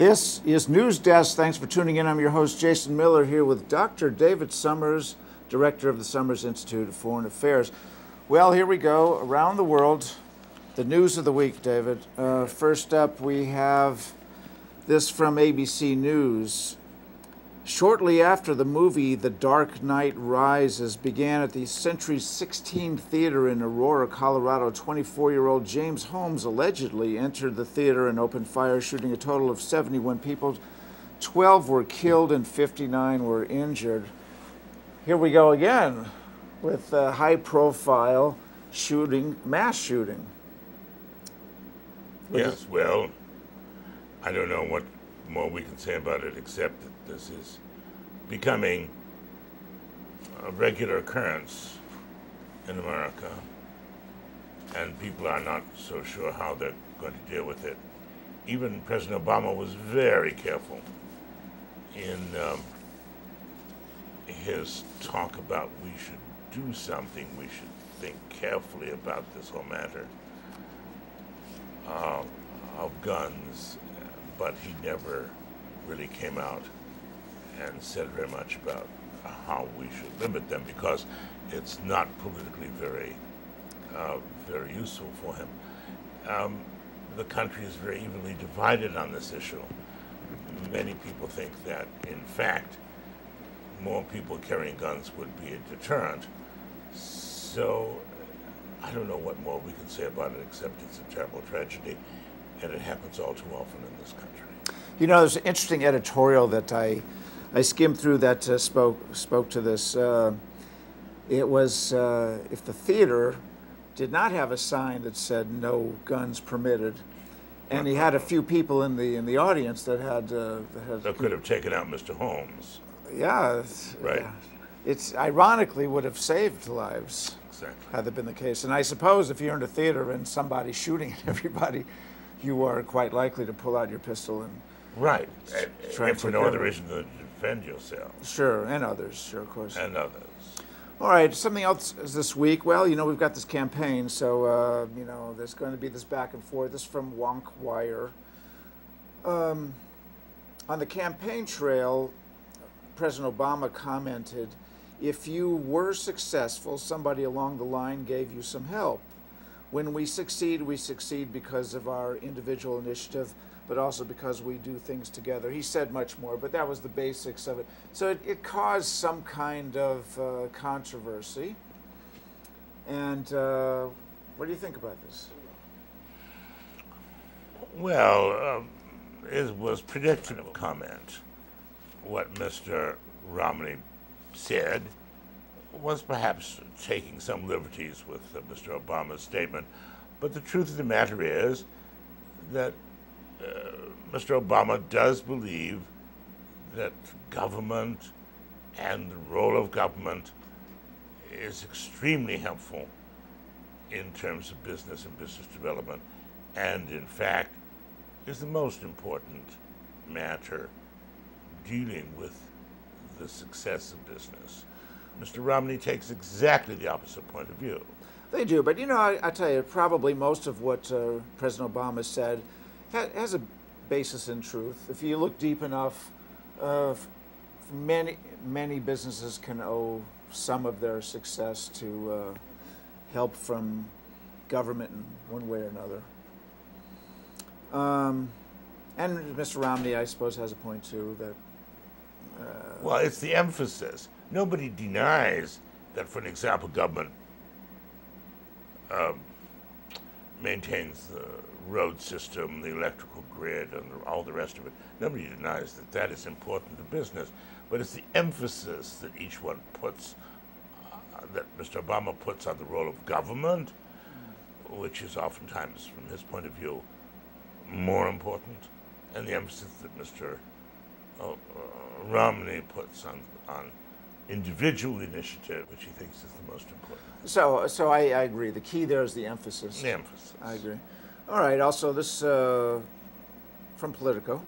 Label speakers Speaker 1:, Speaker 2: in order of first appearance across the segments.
Speaker 1: This is Newsdesk. Thanks for tuning in. I'm your host, Jason Miller, here with Dr. David Summers, Director of the Summers Institute of Foreign Affairs. Well, here we go. Around the world, the news of the week, David. First up, we have this from ABC News. Shortly after the movie The Dark Knight Rises began at the Century 16 Theater in Aurora, Colorado, 24-year-old James Holmes allegedly entered the theater and opened fire, shooting a total of 71 people. 12 were killed and 59 were injured. Here we go again with a high-profile shooting, mass shooting.
Speaker 2: Yes, well, I don't know what more we can say about it except that this is becoming a regular occurrence in America, and people are not so sure how they're going to deal with it. Even President Obama was very careful in his talk about we should do something, we should think carefully about this whole matter of guns, but he never really came out and said very much about how we should limit them, because it's not politically very useful for him. The country is very evenly divided on this issue. Many people think that, in fact, more people carrying guns would be a deterrent. So I don't know what more we can say about it, except it's a terrible tragedy, and it happens all too often in this country.
Speaker 1: You know, there's an interesting editorial that I skimmed through that spoke to this. It was if the theater did not have a sign that said "No guns permitted," and he had a few people in the audience that
Speaker 2: could have taken out Mr. Holmes.
Speaker 1: Yeah,
Speaker 2: right.
Speaker 1: It's ironically would have saved lives.
Speaker 2: Exactly.
Speaker 1: Had that been the case. And I suppose if you're in a theater and somebody's shooting at everybody, you are quite likely to pull out your pistol and
Speaker 2: right. And for no other reason than to defend yourself.
Speaker 1: Sure, and others, sure, of course.
Speaker 2: And others.
Speaker 1: All right, something else this week. Well, you know, we've got this campaign, so, you know, there's going to be this back and forth. This is from Wonk Wire. On the campaign trail, President Obama commented, "If you were successful, somebody along the line gave you some help. When we succeed because of our individual initiative, but also because we do things together." He said much more, but that was the basics of it. So it caused some kind of controversy. And what do you think about this?
Speaker 2: Well, it was predictive comment. What Mr. Romney said was perhaps taking some liberties with Mr. Obama's statement, but the truth of the matter is that Mr. Obama does believe that government and the role of government is extremely helpful in terms of business and business development, and in fact is the most important matter dealing with the success of business. Mr. Romney takes exactly the opposite point of view.
Speaker 1: They do, but you know, I tell you, probably most of what President Obama said has a basis in truth. If you look deep enough, many businesses can owe some of their success to help from government in one way or another. And Mr. Romney, I suppose, has a point too. That
Speaker 2: well, it's the emphasis. Nobody denies that, for an example, government maintains the road system, the electrical grid, and all the rest of it. Nobody denies that that is important to business. But it's the emphasis that each one puts, that Mr. Obama puts on the role of government, which is oftentimes, from his point of view, more important, and the emphasis that Mr. Romney puts on individual initiative, which he thinks is the most important.
Speaker 1: So I agree. The key there is the emphasis.
Speaker 2: The emphasis.
Speaker 1: I agree. All right. Also, this from Politico.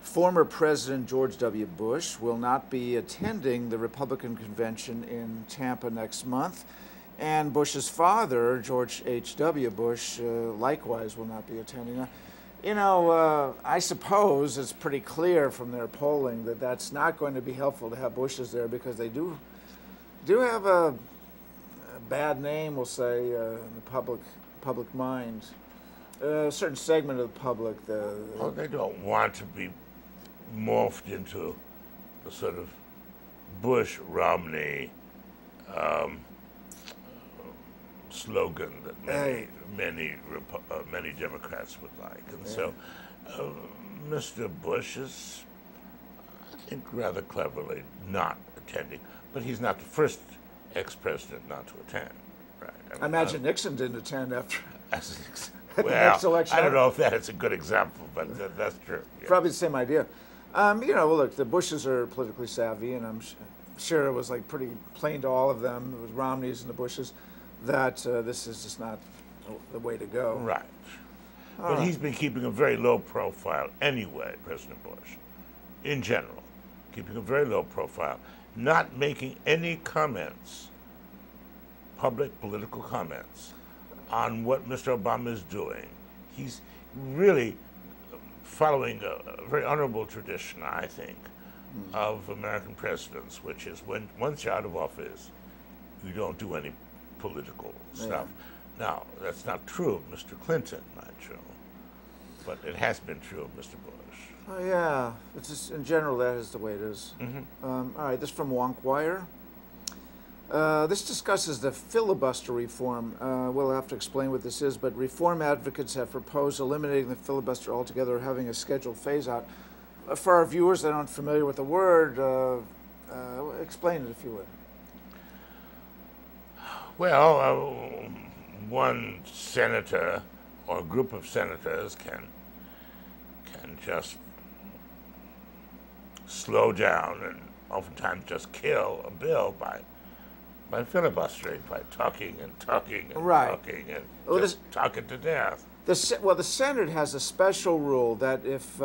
Speaker 1: Former President George W. Bush will not be attending the Republican convention in Tampa next month, and Bush's father, George H.W. Bush, likewise will not be attending. I suppose it's pretty clear from their polling that that's not going to be helpful to have Bushes there because they do have a bad name, we'll say, in the public mind. A certain segment of the public.
Speaker 2: Well, they don't want to be morphed into the sort of Bush-Romney slogan that many Democrats would like, and so Mr. Bush is, I think, rather cleverly not attending, but he's not the first ex-president not to attend, right?
Speaker 1: I imagine Nixon didn't attend after.
Speaker 2: Well,
Speaker 1: next election.
Speaker 2: I don't know if that is a good example, but that's true. Yeah.
Speaker 1: Probably the same idea. Look, the Bushes are politically savvy, and I'm sure it was like pretty plain to all of them, it was Romneys and the Bushes, that this is just not the way to go.
Speaker 2: Right. But he's been keeping a very low profile anyway, President Bush, in general, keeping a very low profile, not making any comments, public political comments, on what Mr. Obama is doing. He's really following a very honorable tradition, I think, of American presidents, which is once you're out of office, you don't do any political stuff. Now, that's not true of Mr. Clinton, mind you, but it has been true of Mr. Bush.
Speaker 1: Oh, yeah. It's just, in general, that is the way it is. All right, this is from Wonkwire. This discusses the filibuster reform. We'll have to explain what this is, but reform advocates have proposed eliminating the filibuster altogether or having a scheduled phase-out. For our viewers that aren't familiar with the word, explain it if you would.
Speaker 2: Well, one senator or a group of senators can just slow down and oftentimes just kill a bill by filibustering, by talking and talking and talking and just talking to death.
Speaker 1: The Senate has a special rule that if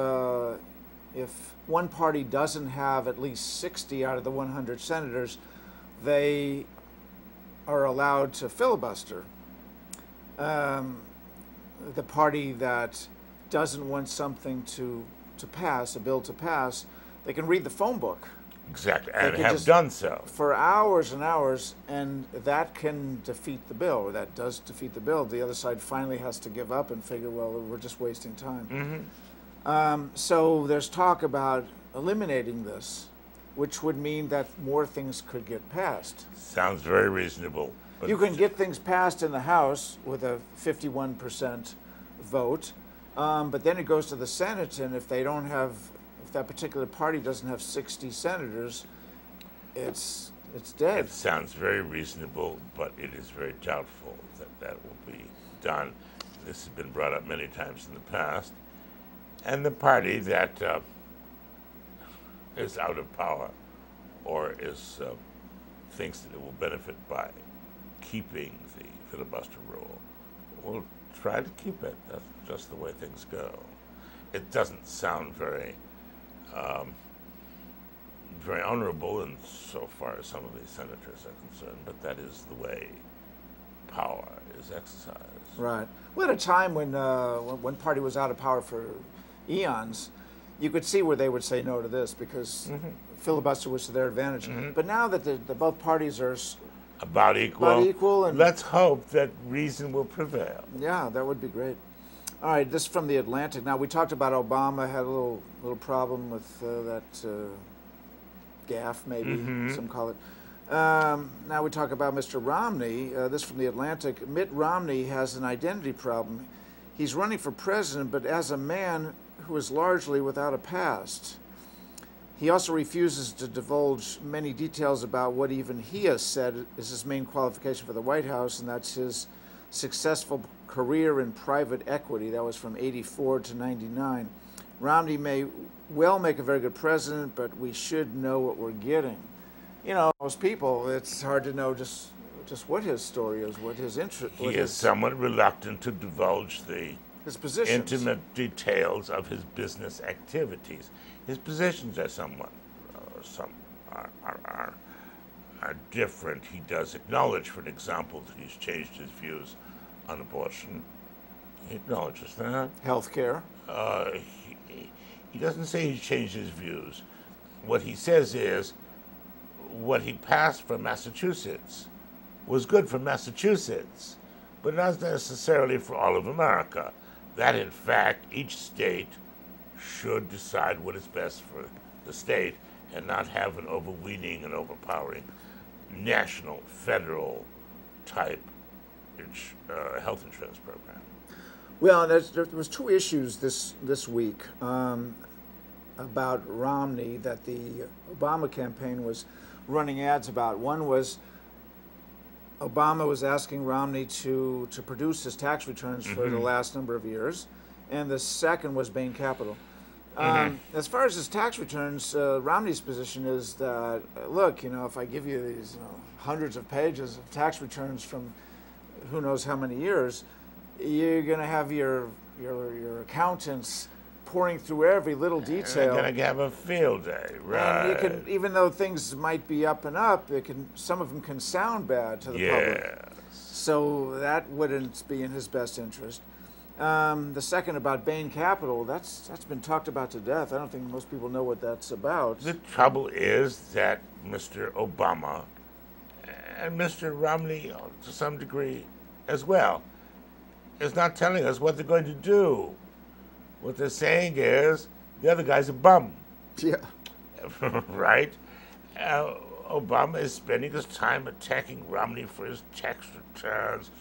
Speaker 1: one party doesn't have at least 60 out of the 100 senators, they are allowed to filibuster. The party that doesn't want something to pass, a bill to pass, they can read the phone book.
Speaker 2: Exactly, and have done so.
Speaker 1: For hours and hours, and that can defeat the bill, or that does defeat the bill. The other side finally has to give up and figure, well, we're just wasting time. So there's talk about eliminating this, which would mean that more things could get passed.
Speaker 2: Sounds very reasonable. But
Speaker 1: you can get things passed in the House with a 51% vote, but then it goes to the Senate, and if that particular party doesn't have 60 senators, it's dead.
Speaker 2: It sounds very reasonable, but it is very doubtful that will be done. This has been brought up many times in the past. And the party that is out of power or thinks that it will benefit by keeping the filibuster rule will try to keep it. That's just the way things go. It doesn't sound very honorable in so far as some of these senators are concerned, but that is the way power is exercised.
Speaker 1: Right. Well, at a time when one party was out of power for eons, you could see where they would say no to this because filibuster was to their advantage. But now that the both parties are
Speaker 2: about equal,
Speaker 1: and
Speaker 2: let's hope that reason will prevail.
Speaker 1: Yeah, that would be great. All right, this is from the Atlantic. Now, we talked about Obama had a little problem with that gaffe, maybe some call it. Now we talk about Mr. Romney. This from the Atlantic. Mitt Romney has an identity problem. He's running for president, but as a man who is largely without a past. He also refuses to divulge many details about what even he has said is his main qualification for the White House, and that's his successful career in private equity. That was from 84 to 99. Romney may well make a very good president, but we should know what we're getting. You know, most people, it's hard to know just what his story is, what his interest.
Speaker 2: He is somewhat reluctant to divulge
Speaker 1: his positions.
Speaker 2: Intimate details of his business activities. His positions are somewhat are different. He does acknowledge, for an example, that he's changed his views on abortion. He acknowledges that.
Speaker 1: Healthcare.
Speaker 2: He doesn't say he's changed his views. What he says is what he passed for Massachusetts was good for Massachusetts, but not necessarily for all of America. That, in fact, each state should decide what is best for the state and not have an overweening and overpowering national, federal type health insurance program.
Speaker 1: Well, there was two issues this week about Romney that the Obama campaign was running ads about. One was Obama was asking Romney to produce his tax returns for the last number of years, and the second was Bain Capital. As far as his tax returns, Romney's position is that, look, if I give you these hundreds of pages of tax returns from who knows how many years, you're going to have your accountants pouring through every little detail.
Speaker 2: They're going to have a field day, right?
Speaker 1: And you can, even though things might be up and up, some of them can sound bad to the public. So that wouldn't be in his best interest. The second about Bain Capital, that's been talked about to death. I don't think most people know what that's about.
Speaker 2: The trouble is that Mr. Obama and Mr. Romney, to some degree as well, is not telling us what they're going to do. What they're saying is the other guy's a bum.
Speaker 1: Yeah.
Speaker 2: Right? Obama is spending his time attacking Romney for his tax returns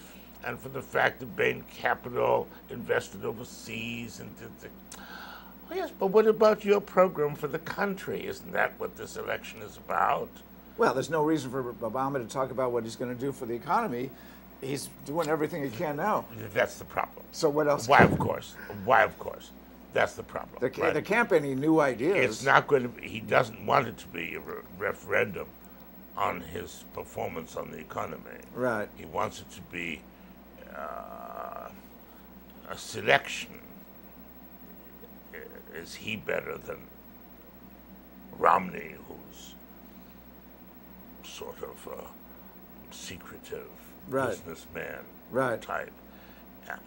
Speaker 2: and for the fact that Bain Capital invested overseas and did the... Oh, yes, but what about your program for the country? Isn't that what this election is about?
Speaker 1: Well, there's no reason for Obama to talk about what he's going to do for the economy. He's doing everything he can now.
Speaker 2: That's the problem.
Speaker 1: So what else?
Speaker 2: Why, of course. Why, of course. That's the problem.
Speaker 1: They're campaigning new ideas.
Speaker 2: It's not going to be, he doesn't want it to be a referendum on his performance on the economy.
Speaker 1: Right.
Speaker 2: He wants it to be a selection. Is he better than Romney, who's sort of a secretive businessman type?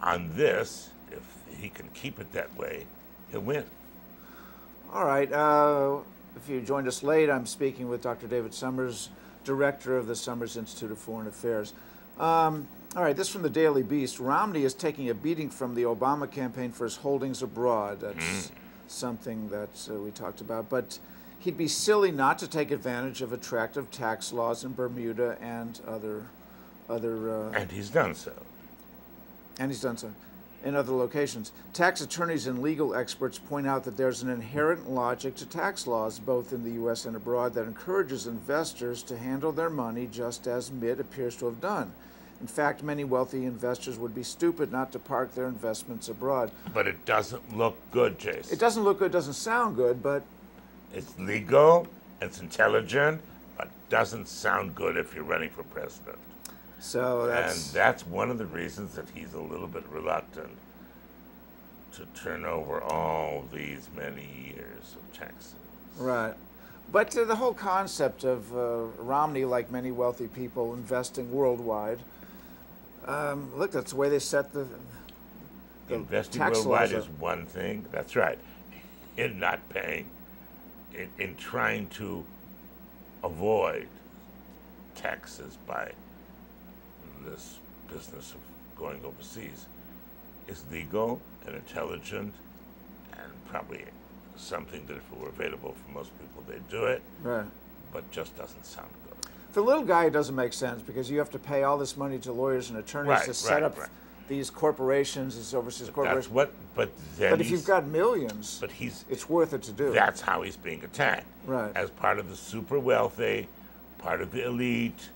Speaker 2: On this, if he can keep it that way, he'll win.
Speaker 1: All right. If you joined us late, I'm speaking with Dr. David Summers, director of the Summers Institute of Foreign Affairs. All right, this from the Daily Beast. Romney is taking a beating from the Obama campaign for his holdings abroad. That's something that we talked about. But he'd be silly not to take advantage of attractive tax laws in Bermuda and other
Speaker 2: and he's done so.
Speaker 1: And he's done so in other locations. Tax attorneys and legal experts point out that there's an inherent logic to tax laws, both in the U.S. and abroad, that encourages investors to handle their money just as Mitt appears to have done. In fact, many wealthy investors would be stupid not to park their investments abroad.
Speaker 2: But it doesn't look good, Jason.
Speaker 1: It doesn't look good, doesn't sound good, but...
Speaker 2: It's legal, it's intelligent, but doesn't sound good if you're running for president.
Speaker 1: So
Speaker 2: that's one of the reasons that he's a little bit reluctant to turn over all these many years of taxes.
Speaker 1: Right. But the whole concept of Romney, like many wealthy people, investing worldwide, look, that's the way they set the
Speaker 2: investing
Speaker 1: tax
Speaker 2: worldwide
Speaker 1: laws
Speaker 2: is one thing. That's right. In not paying, in trying to avoid taxes by this business of going overseas is legal and intelligent and probably something that if it were available for most people, they'd do it.
Speaker 1: Right.
Speaker 2: But just doesn't sound good.
Speaker 1: For the little guy, it doesn't make sense because you have to pay all this money to lawyers and attorneys to set up these corporations, these overseas corporations.
Speaker 2: But
Speaker 1: if you've got millions, it's worth it to do.
Speaker 2: That's how he's being attacked.
Speaker 1: Right.
Speaker 2: As part of the super wealthy, part of the elite,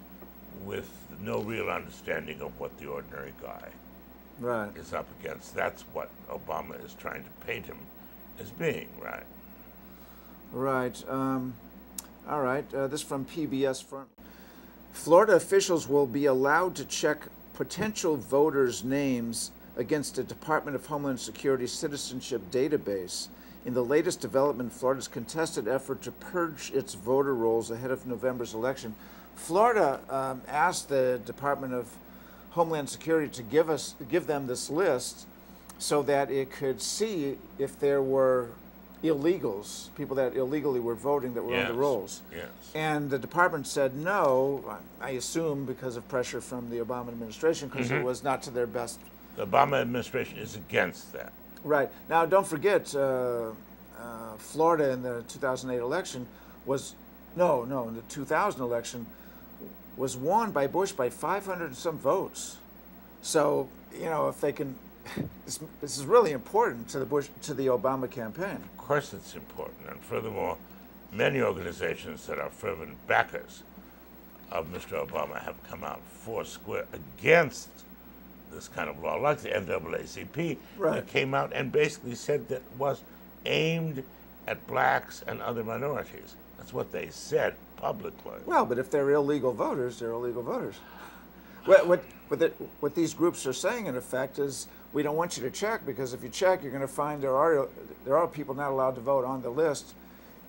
Speaker 2: with no real understanding of what the ordinary guy is up against. That's what Obama is trying to paint him as being, right?
Speaker 1: Right. All right. This from PBS Front. Florida officials will be allowed to check potential voters' names against a Department of Homeland Security citizenship database. In the latest development, Florida's contested effort to purge its voter rolls ahead of November's election. Florida asked the Department of Homeland Security to give them this list so that it could see if there were illegals, people that illegally were voting that were on the rolls.
Speaker 2: Yes.
Speaker 1: And the department said no, I assume because of pressure from the Obama administration, because it was not to their best.
Speaker 2: The Obama administration is against that.
Speaker 1: Right. Now, don't forget, Florida in the 2008 election was, no, in the 2000 election was won by Bush by 500 and some votes. So, you know, if they can, this is really important to the Obama campaign.
Speaker 2: Of course it's important. And furthermore, many organizations that are fervent backers of Mr. Obama have come out foursquare against this kind of law, like the NAACP, that came out and basically said that was aimed at blacks and other minorities. That's what they said publicly.
Speaker 1: Well, but if they're illegal voters, they're illegal voters. What these groups are saying, in effect, is we don't want you to check, because if you check, you're going to find there are people not allowed to vote on the list,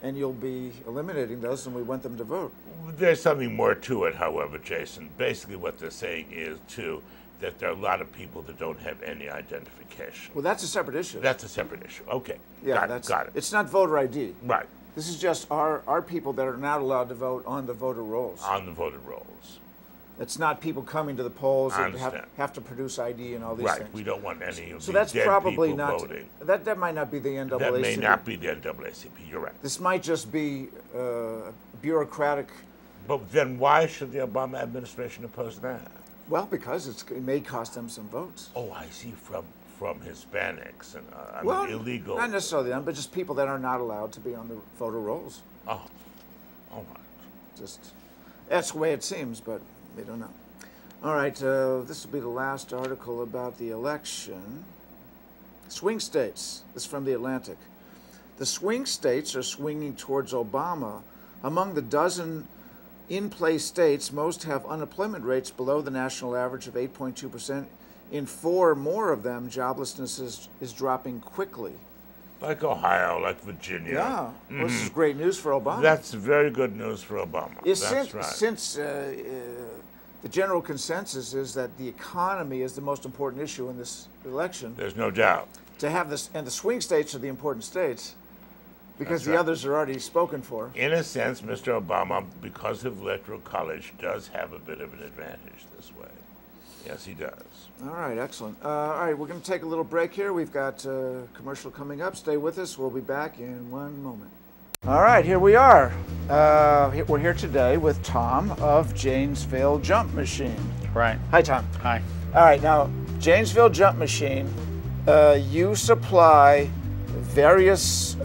Speaker 1: and you'll be eliminating those, and we want them to vote.
Speaker 2: There's something more to it, however, Jason. Basically what they're saying is, too, that there are a lot of people that don't have any identification.
Speaker 1: Well, that's a separate issue.
Speaker 2: That's a separate issue. Okay.
Speaker 1: Yeah,
Speaker 2: got it.
Speaker 1: It's not voter ID.
Speaker 2: Right.
Speaker 1: This is just our people that are not allowed to vote on the voter rolls.
Speaker 2: On the voter rolls.
Speaker 1: It's not people coming to the polls
Speaker 2: I
Speaker 1: and have to produce ID and all these
Speaker 2: right.
Speaker 1: things.
Speaker 2: We don't want any of
Speaker 1: so
Speaker 2: the
Speaker 1: that's
Speaker 2: dead
Speaker 1: probably
Speaker 2: people
Speaker 1: not
Speaker 2: voting.
Speaker 1: That might not be the NAACP.
Speaker 2: That may not be the NAACP. You're right.
Speaker 1: This might just be bureaucratic.
Speaker 2: But then why should the Obama administration oppose that?
Speaker 1: Well, because it may cost them some votes.
Speaker 2: Oh, I see. From Hispanics and
Speaker 1: well,
Speaker 2: illegal.
Speaker 1: Not necessarily them, but just people that are not allowed to be on the voter rolls.
Speaker 2: Oh, all right.
Speaker 1: Just that's the way it seems, but we don't know. All right, this will be the last article about the election. Swing states. This is from the Atlantic. The swing states are swinging towards Obama. Among the dozen in-play states, most have unemployment rates below the national average of 8.2%. In 4 more of them, joblessness is dropping quickly.
Speaker 2: Like Ohio, like Virginia.
Speaker 1: Yeah, well, this is great news for Obama.
Speaker 2: That's very good news for Obama. That's right.
Speaker 1: Since the general consensus is that the economy is the most important issue in this election.
Speaker 2: There's no doubt.
Speaker 1: To have this, and the swing states are the important states, because
Speaker 2: That's right.
Speaker 1: others are already spoken for.
Speaker 2: In a sense, Mr. Obama, because of electoral college, does have a bit of an advantage this way. Yes, he does.
Speaker 1: All right, excellent. All right, we're going to take a little break here. We've got a commercial coming up. Stay with us. We'll be back in 1 moment. All right, here we are. We're here today with Tom of Janesville Jump Machine.
Speaker 3: Right.
Speaker 1: Hi, Tom.
Speaker 3: Hi.
Speaker 1: All right, now, Janesville Jump Machine, you supply various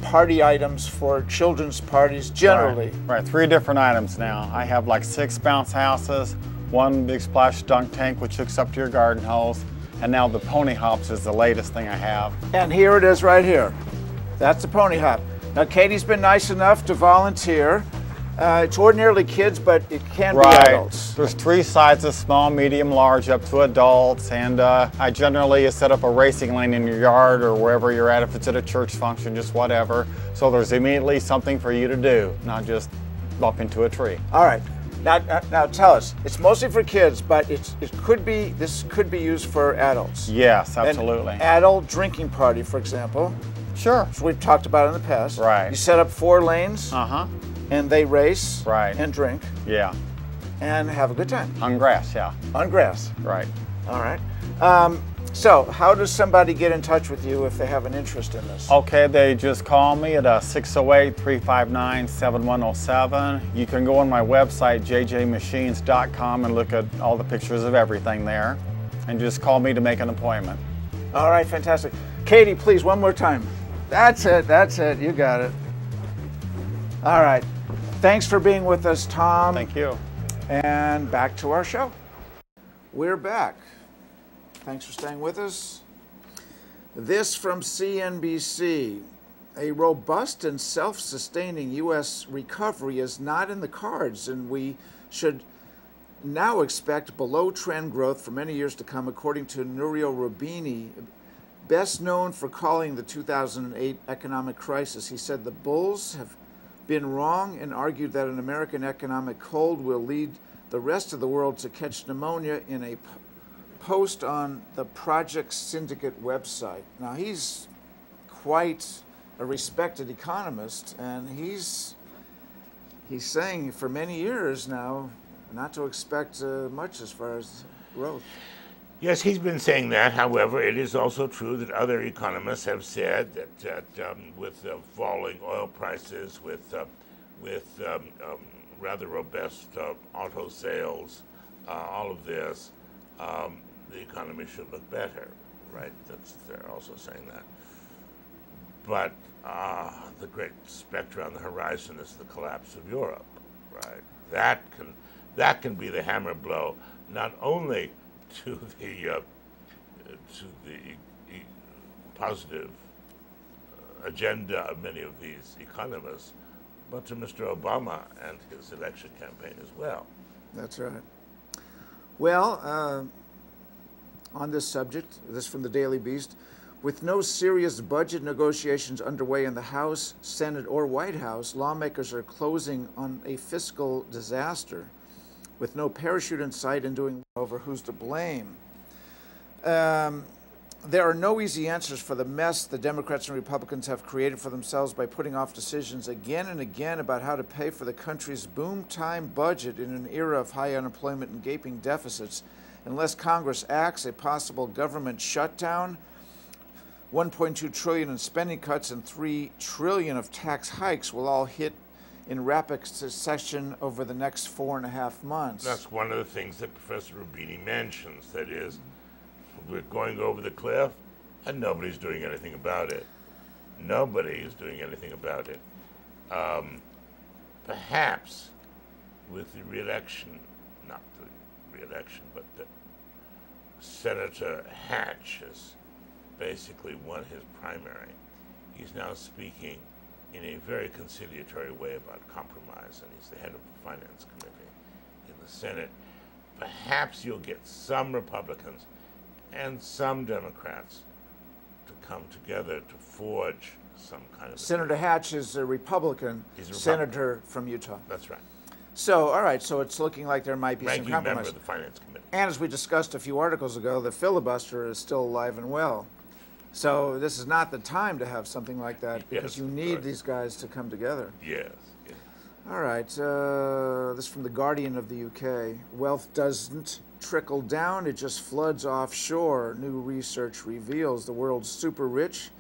Speaker 1: party items for children's parties generally.
Speaker 3: Right, 3 different items now. I have like 6 bounce houses, 1 big splash dunk tank which hooks up to your garden hose, and now the pony hops is the latest thing I have.
Speaker 1: And here it is right here. That's the pony hop. Now, Katie's been nice enough to volunteer. It's ordinarily kids, but it can be adults.
Speaker 3: There's 3 sizes, small, medium, large, up to adults, and I generally set up a racing lane in your yard or wherever you're at, if it's at a church function, just whatever. So there's immediately something for you to do, not just bump into a tree.
Speaker 1: All right. Now tell us, it's mostly for kids, but this could be used for adults.
Speaker 3: Yes, absolutely.
Speaker 1: An adult drinking party, for example.
Speaker 3: Sure.
Speaker 1: Which we've talked about in the past.
Speaker 3: Right.
Speaker 1: You set up 4 lanes.
Speaker 3: Uh-huh.
Speaker 1: And they race.
Speaker 3: Right.
Speaker 1: And drink.
Speaker 3: Yeah.
Speaker 1: And have a good time.
Speaker 3: On grass, yeah.
Speaker 1: On grass.
Speaker 3: Right.
Speaker 1: All right. So how does somebody get in touch with you if they have an interest in this?
Speaker 3: Okay, they just call me at 608-359-7107. You can go on my website, jjmachines.com, and look at all the pictures of everything there. And just call me to make an appointment.
Speaker 1: All right, fantastic. Katie, please, one more time. That's it, you got it. All right. Thanks for being with us, Tom.
Speaker 3: Thank you.
Speaker 1: And back to our show. We're back. Thanks for staying with us. This from CNBC. A robust and self-sustaining U.S. recovery is not in the cards, and we should now expect below-trend growth for many years to come, according to Nouriel Roubini, best known for calling the 2008 economic crisis. He said the bulls have been wrong and argued that an American economic cold will lead the rest of the world to catch pneumonia in a post on the Project Syndicate website. Now, he's quite a respected economist, and he's saying for many years now not to expect much as far as growth.
Speaker 2: Yes, he's been saying that. However, it is also true that other economists have said that with falling oil prices, with rather robust auto sales, all of this, the economy should look better, right? They're also saying that. But the great specter on the horizon is the collapse of Europe, right? That can be the hammer blow, not only to the positive agenda of many of these economists, but to Mr. Obama and his election campaign as well.
Speaker 1: That's right. Well, on this subject, this from the Daily Beast, with no serious budget negotiations underway in the House, Senate, or White House, lawmakers are closing on a fiscal disaster. With no parachute in sight and doing over who's to blame. There are no easy answers for the mess the Democrats and Republicans have created for themselves by putting off decisions again and again about how to pay for the country's boom-time budget in an era of high unemployment and gaping deficits. Unless Congress acts, a possible government shutdown, $1.2 trillion in spending cuts, and $3 trillion of tax hikes will all hit in rapid succession over the next 4.5 months.
Speaker 2: That's one of the things that Professor Roubini mentions. That is, we're going over the cliff, and nobody's doing anything about it. Nobody is doing anything about it. Perhaps with the re-election, not the re-election, but that Senator Hatch has basically won his primary. He's now speaking in a very conciliatory way about compromise, and he's the head of the Finance Committee in the Senate. Perhaps you'll get some Republicans and some Democrats to come together to forge some kind of...
Speaker 1: Senator Hatch is a Republican, senator from Utah.
Speaker 2: That's right.
Speaker 1: So, all right, so it's looking like there might be some compromise.
Speaker 2: Member of the Finance Committee.
Speaker 1: And as we discussed a few articles ago, the filibuster is still alive and well. So this is not the time to have something like that, because you need these guys to come together.
Speaker 2: Yes, yes.
Speaker 1: All right, this is from The Guardian of the UK. Wealth doesn't trickle down, it just floods offshore. New research reveals the world's super rich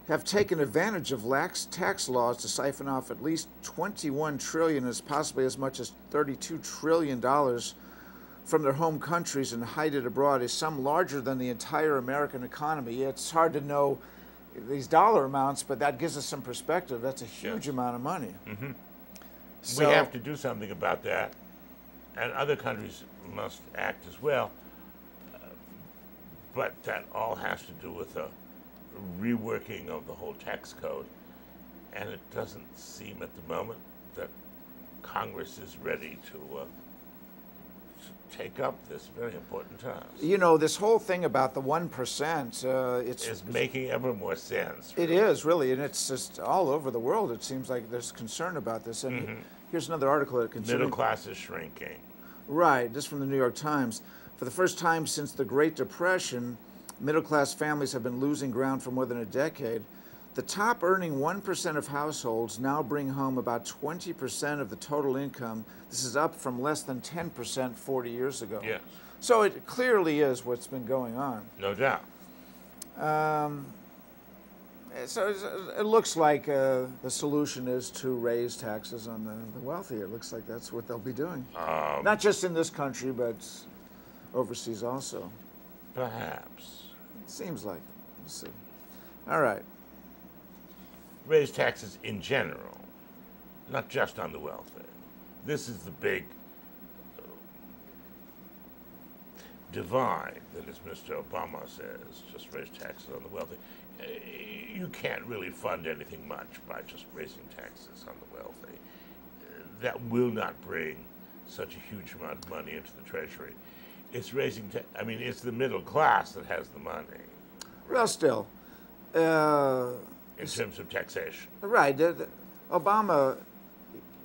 Speaker 1: have taken advantage of lax tax laws to siphon off at least $21 trillion, as possibly as much as $32 trillion from their home countries and hide it abroad, a sum larger than the entire American economy. It's hard to know these dollar amounts, but that gives us some perspective. That's a huge amount of money.
Speaker 2: Mm-hmm.
Speaker 1: So,
Speaker 2: we have to do something about that, and other countries must act as well. But that all has to do with a reworking of the whole tax code, and it doesn't seem at the moment that Congress is ready to take up this very important task.
Speaker 1: You know, this whole thing about the 1%,
Speaker 2: it's making ever more sense.
Speaker 1: It is, really, and it's just all over the world. It seems like there's concern about this. And here's another article that
Speaker 2: middle class is shrinking.
Speaker 1: Right, this from the New York Times. For the first time since the Great Depression, middle-class families have been losing ground for more than a decade. The top earning 1% of households now bring home about 20% of the total income. This is up from less than 10% 40 years ago.
Speaker 2: Yes.
Speaker 1: So it clearly is what's been going on.
Speaker 2: No doubt.
Speaker 1: So it looks like the solution is to raise taxes on the wealthy. It looks like that's what they'll be doing. Not just in this country, but overseas also.
Speaker 2: Perhaps.
Speaker 1: It seems like it. We'll see. All right.
Speaker 2: Raise taxes in general, not just on the wealthy. This is the big divide that, as Mr. Obama says, just raise taxes on the wealthy. You can't really fund anything much by just raising taxes on the wealthy. That will not bring such a huge amount of money into the Treasury. It's raising, it's the middle class that has the money.
Speaker 1: Well, still.
Speaker 2: In terms of taxation.
Speaker 1: Right. Obama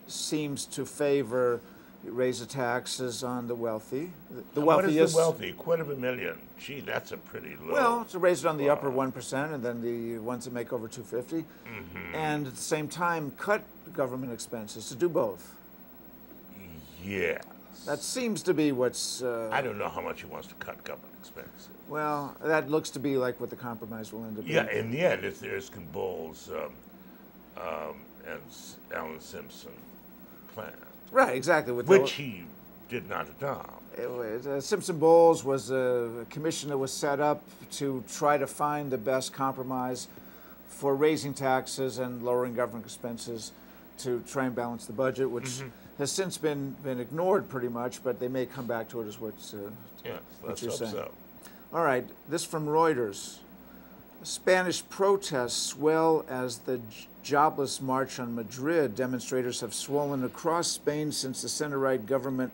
Speaker 1: seems to favor You raise the taxes on the wealthy. The
Speaker 2: What is
Speaker 1: wealthiest.
Speaker 2: the wealthy? $250,000. Gee, that's a pretty low.
Speaker 1: Well, to raise it on the upper 1%, and then the ones that make over 250, and at the same time cut government expenses, to do both.
Speaker 2: Yes.
Speaker 1: That seems to be what's.
Speaker 2: I don't know how much he wants to cut government expenses.
Speaker 1: Well, that looks to be like what the compromise will end up being.
Speaker 2: Yeah, in the end, it's the Erskine Bowles and Alan Simpson plan,
Speaker 1: Right, exactly.
Speaker 2: which he did not adopt.
Speaker 1: Simpson Bowles was a commission that was set up to try to find the best compromise for raising taxes and lowering government expenses to try and balance the budget, which has since been ignored pretty much, but they may come back to it, is what's
Speaker 2: Yes,
Speaker 1: what
Speaker 2: let's
Speaker 1: you're
Speaker 2: hope
Speaker 1: saying.
Speaker 2: so.
Speaker 1: All right, this from Reuters. Spanish protests swell as the jobless march on Madrid. Demonstrators have swollen across Spain since the center-right government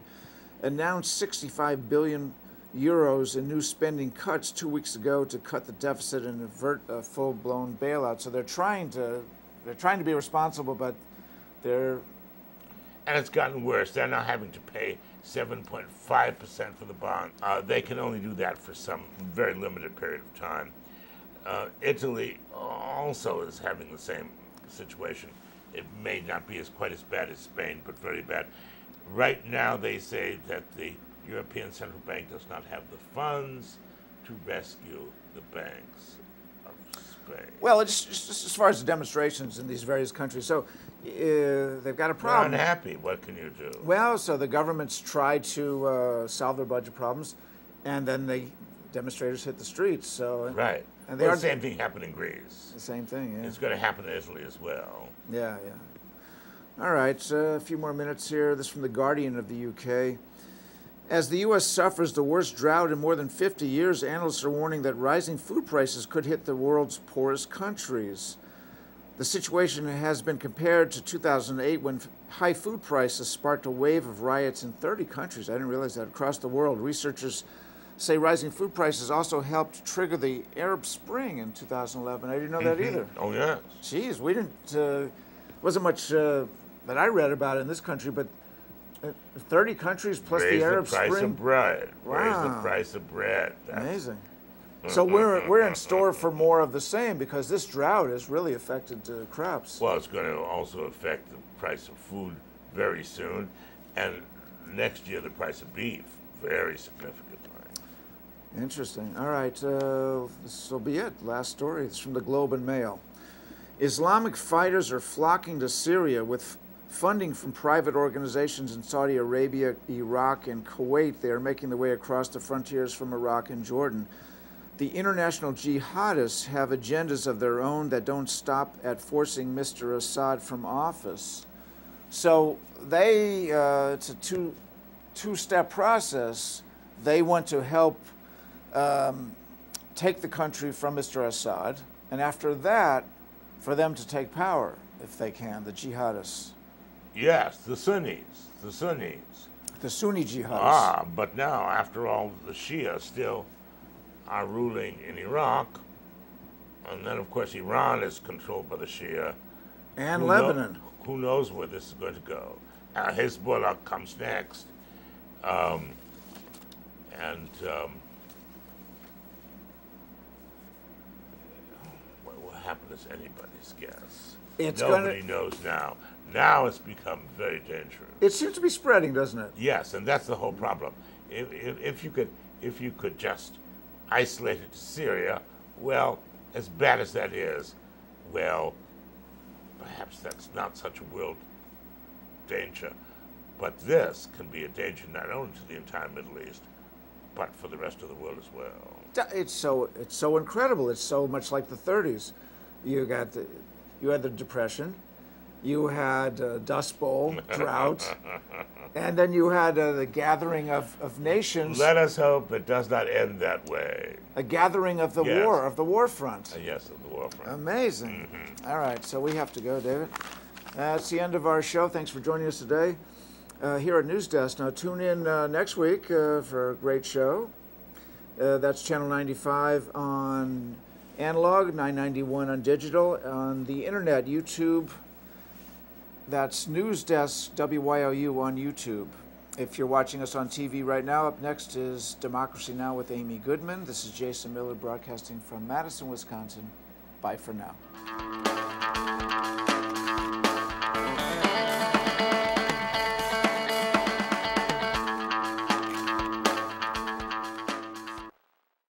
Speaker 1: announced 65 billion euros in new spending cuts 2 weeks ago to cut the deficit and avert a full-blown bailout. So they're trying to be responsible, but they're.
Speaker 2: And it's gotten worse. They're now having to pay 7.5% for the bond. They can only do that for some very limited period of time. Italy also is having the same situation. It may not be quite as bad as Spain, but very bad. Right now, they say that the European Central Bank does not have the funds to rescue the banks of Spain.
Speaker 1: Well, it's just as far as the demonstrations in these various countries. So they've got a
Speaker 2: They're
Speaker 1: problem.
Speaker 2: unhappy. What can you do?
Speaker 1: Well, so the governments try to solve their budget problems, and then the demonstrators hit the streets. So
Speaker 2: Right.
Speaker 1: And
Speaker 2: Well, the same thing happened in Greece.
Speaker 1: the same thing. Yeah.
Speaker 2: It's going to happen in Italy as well.
Speaker 1: Yeah. All right, a few more minutes here. This from The Guardian of the UK. As the U.S. suffers the worst drought in more than 50 years, analysts are warning that rising food prices could hit the world's poorest countries. The situation has been compared to 2008 when high food prices sparked a wave of riots in 30 countries. I didn't realize that, across the world. Researchers say rising food prices also helped trigger the Arab Spring in 2011. I didn't know that either.
Speaker 2: Oh, yes.
Speaker 1: Geez, we didn't, wasn't much that I read about in this country, but 30 countries plus
Speaker 2: Raise
Speaker 1: the Arab
Speaker 2: the price
Speaker 1: Spring.
Speaker 2: of bread. Raise the
Speaker 1: Wow.
Speaker 2: price of bread.
Speaker 1: Amazing. So we're in store for more of the same, because this drought has really affected crops.
Speaker 2: Well, it's going to also affect the price of food very soon, and next year the price of beef very significantly.
Speaker 1: Interesting. All right, this will be it. Last story. It's from the Globe and Mail. Islamic fighters are flocking to Syria with funding from private organizations in Saudi Arabia, Iraq, and Kuwait. They are making their way across the frontiers from Iraq and Jordan. The international jihadists have agendas of their own that don't stop at forcing Mr. Assad from office. So it's a two-step process. They want to help take the country from Mr. Assad, and after that, for them to take power, if they can, the jihadists.
Speaker 2: Yes, the Sunnis. The
Speaker 1: Sunni jihadists.
Speaker 2: But now, after all, the Shia still are ruling in Iraq, and then, of course, Iran is controlled by the Shia.
Speaker 1: And Lebanon.
Speaker 2: Who knows where this is going to go? Hezbollah comes next. What will happen is anybody's guess. Nobody knows now. Now it's become very dangerous.
Speaker 1: It seems to be spreading, doesn't it?
Speaker 2: Yes, and that's the whole problem. If you could just isolate it to Syria, well, as bad as that is, well, perhaps that's not such a world danger. But this can be a danger not only to the entire Middle East, but for the rest of the world as well.
Speaker 1: It's so incredible. It's so much like the 30s. You had the Depression, you had Dust Bowl, drought, and then you had the gathering of nations.
Speaker 2: Let us hope it does not end that way.
Speaker 1: A gathering of the war front.
Speaker 2: Yes, of the war front.
Speaker 1: Amazing. All right, so we have to go, David. That's the end of our show. Thanks for joining us today here at Newsdesk. Now tune in next week for a great show. That's Channel 95 on analog, 991 on digital. On the internet, YouTube, that's Newsdesk WYOU on YouTube. If you're watching us on TV right now, up next is Democracy Now! With Amy Goodman. This is Jason Miller broadcasting from Madison, Wisconsin. Bye for now.